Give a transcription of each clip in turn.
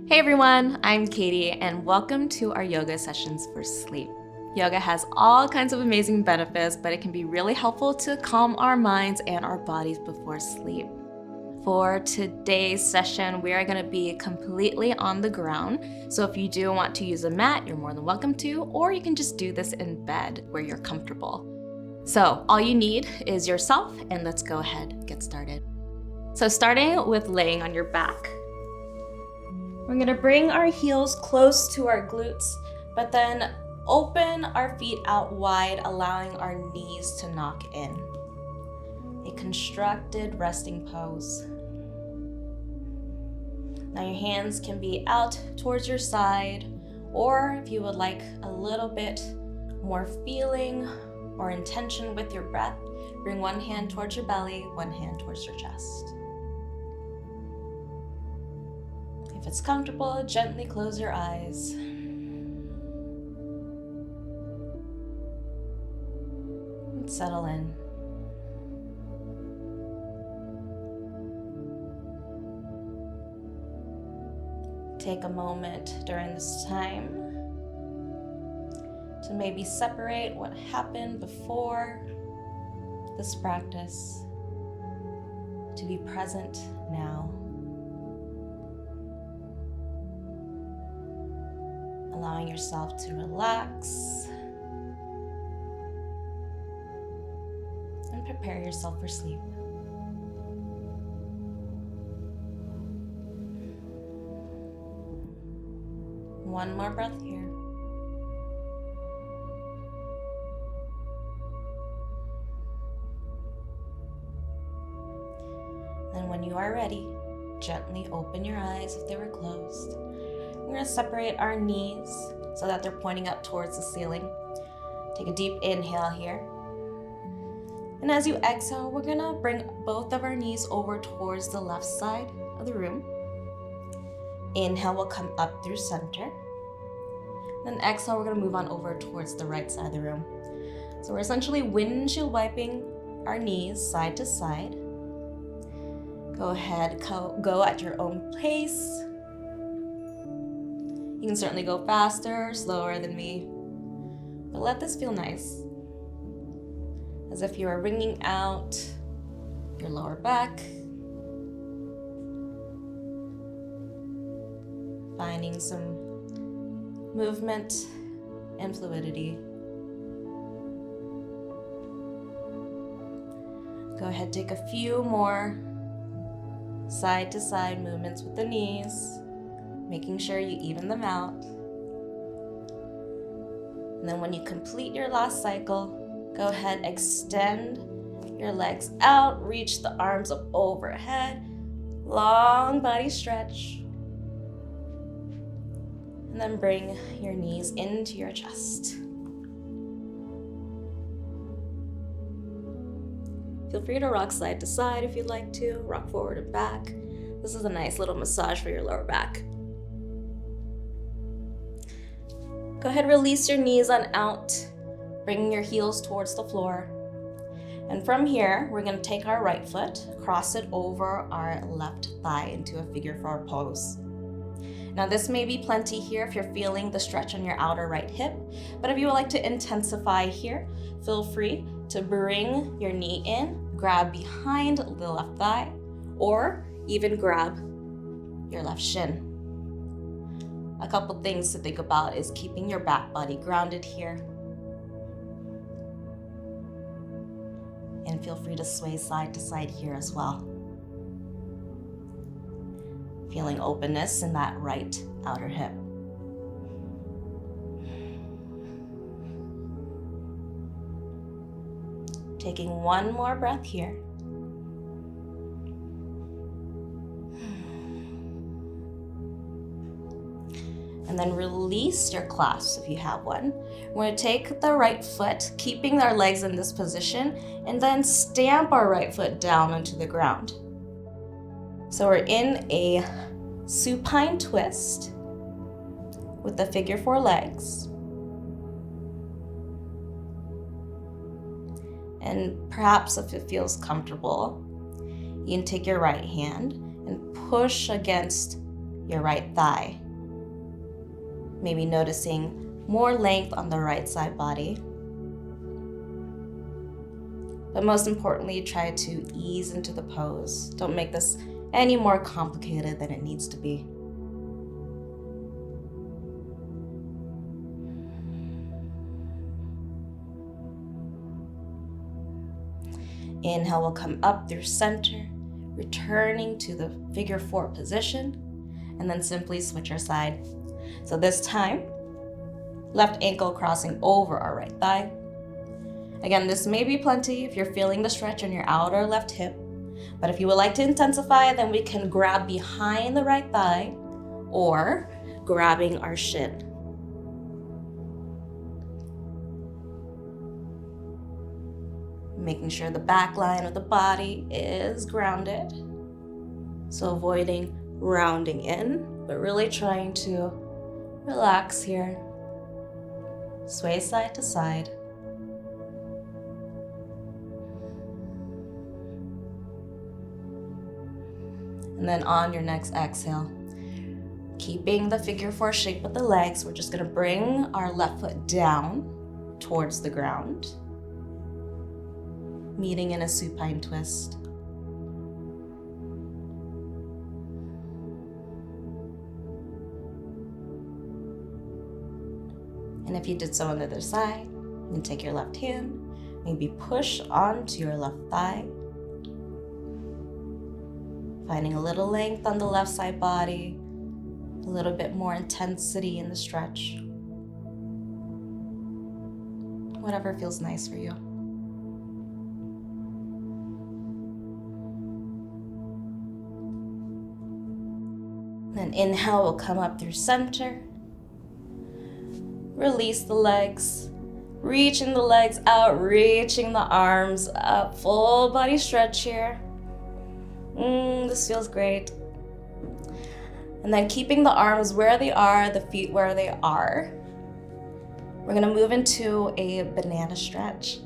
Hey everyone, I'm Katie and welcome to our yoga sessions for sleep. Yoga has all kinds of amazing benefits, but it can be really helpful to calm our minds and our bodies before sleep. For today's session, we are going to be completely on the ground. So if you do want to use a mat, you're more than welcome to, or you can just do this in bed where you're comfortable. So all you need is yourself, and let's go ahead and get started. So starting with laying on your back. We're going to bring our heels close to our glutes, but then open our feet out wide, allowing our knees to knock in. A constructed resting pose. Now your hands can be out towards your side, or if you would like a little bit more feeling or intention with your breath, bring one hand towards your belly, one hand towards your chest. If it's comfortable, gently close your eyes. And settle in. Take a moment during this time to maybe separate what happened before this practice to be present now. Allowing yourself to relax and prepare yourself for sleep. One more breath here. And when you are ready, gently open your eyes if they were closed. We're going to separate our knees so that they're pointing up towards the ceiling. Take a deep inhale here. And as you exhale, we're going to bring both of our knees over towards the left side of the room. Inhale will come up through center. Then exhale, we're going to move on over towards the right side of the room. So we're essentially windshield wiping our knees side to side. Go ahead, go at your own pace. You can certainly go faster or slower than me, but let this feel nice. As if you are wringing out your lower back, finding some movement and fluidity. Go ahead, take a few more side to side movements with the knees, making sure you even them out. And then when you complete your last cycle, go ahead, extend your legs out, reach the arms up overhead, long body stretch. And then bring your knees into your chest. Feel free to rock side to side if you'd like to, rock forward and back. This is a nice little massage for your lower back. Go ahead, release your knees on out, bringing your heels towards the floor. And from here, we're going to take our right foot, cross it over our left thigh into a figure four pose. Now this may be plenty here if you're feeling the stretch on your outer right hip, but if you would like to intensify here, feel free to bring your knee in, grab behind the left thigh, or even grab your left shin. A couple things to think about is keeping your back body grounded here. And feel free to sway side to side here as well. Feeling openness in that right outer hip. Taking one more breath here. And then release your clasps if you have one. We're going to take the right foot, keeping our legs in this position, and then stamp our right foot down onto the ground. So we're in a supine twist with the figure four legs. And perhaps if it feels comfortable, you can take your right hand and push against your right thigh. Maybe noticing more length on the right side body. But most importantly, try to ease into the pose. Don't make this any more complicated than it needs to be. Inhale will come up through center, returning to the figure 4 position, and then simply switch your side. So this time, left ankle crossing over our right thigh. Again, this may be plenty if you're feeling the stretch in your outer left hip, but if you would like to intensify, then we can grab behind the right thigh or grabbing our shin. Making sure the back line of the body is grounded. So avoiding rounding in, but really trying to relax here. Sway side to side. And then on your next exhale, keeping the figure 4 shape with the legs, we're just gonna bring our left foot down towards the ground, meeting in a supine twist. And if you did so on the other side, you can take your left hand, maybe push onto your left thigh, finding a little length on the left side body, a little bit more intensity in the stretch. Whatever feels nice for you. Then inhale will come up through center. Release the legs. Reaching the legs out, reaching the arms up. Full body stretch here. This feels great. And then keeping the arms where they are, the feet where they are. We're gonna move into a banana stretch.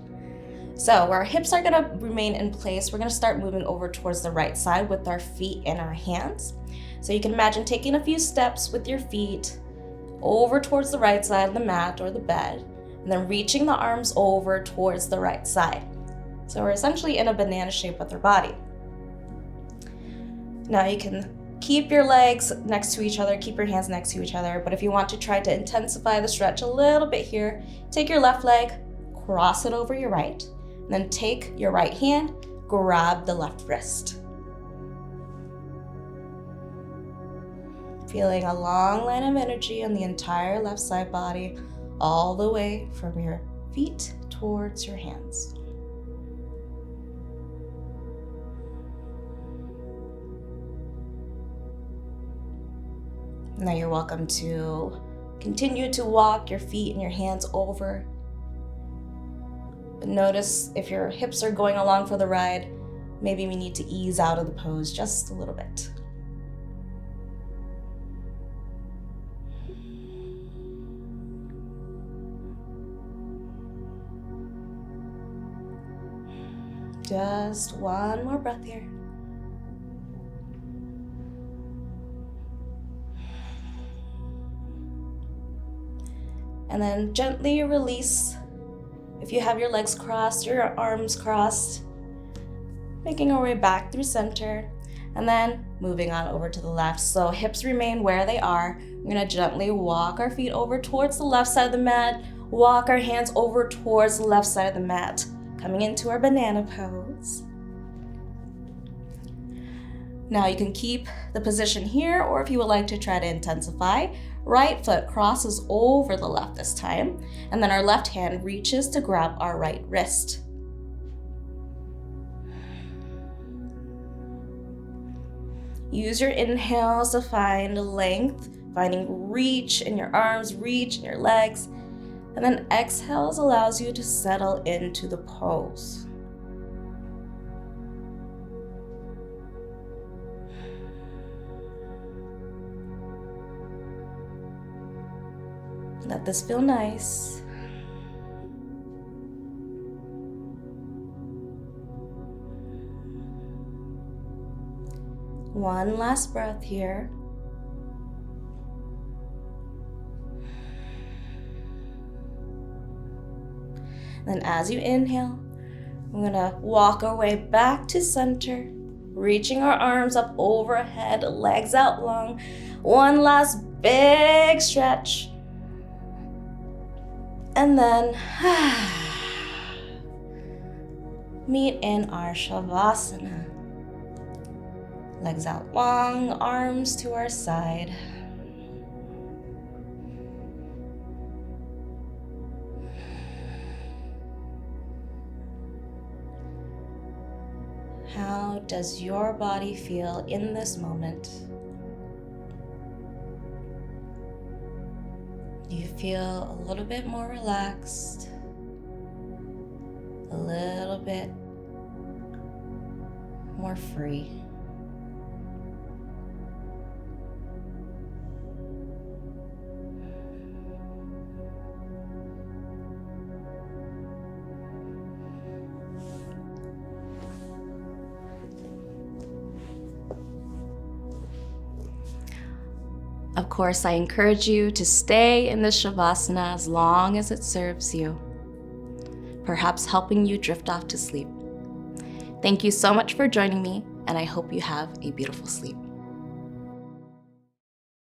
So where our hips are gonna remain in place, we're gonna start moving over towards the right side with our feet and our hands. So you can imagine taking a few steps with your feet over towards the right side of the mat or the bed, and then reaching the arms over towards the right side. So we're essentially in a banana shape with our body. Now you can keep your legs next to each other, keep your hands next to each other, but if you want to try to intensify the stretch a little bit here, take your left leg, cross it over your right, and then take your right hand, grab the left wrist. Feeling a long line of energy on the entire left side body, all the way from your feet towards your hands. Now you're welcome to continue to walk your feet and your hands over. But notice if your hips are going along for the ride, maybe we need to ease out of the pose just a little bit. Just one more breath here. And then gently release. If you have your legs crossed, your arms crossed, making our way back through center, and then moving on over to the left. So hips remain where they are. We're gonna gently walk our feet over towards the left side of the mat, walk our hands over towards the left side of the mat, coming into our banana pose. Now you can keep the position here, or if you would like to try to intensify, right foot crosses over the left this time, and then our left hand reaches to grab our right wrist. Use your inhales to find length, finding reach in your arms, reach in your legs, and then exhales allows you to settle into the pose. Let this feel nice. One last breath here. Then as you inhale, we're gonna walk our way back to center, reaching our arms up overhead, legs out long. One last big stretch. And then meet in our Shavasana. Legs out long, arms to our side. How does your body feel in this moment? Do you feel a little bit more relaxed? A little bit more free? Of course, I encourage you to stay in this Shavasana as long as it serves you, perhaps helping you drift off to sleep. Thank you so much for joining me, and I hope you have a beautiful sleep.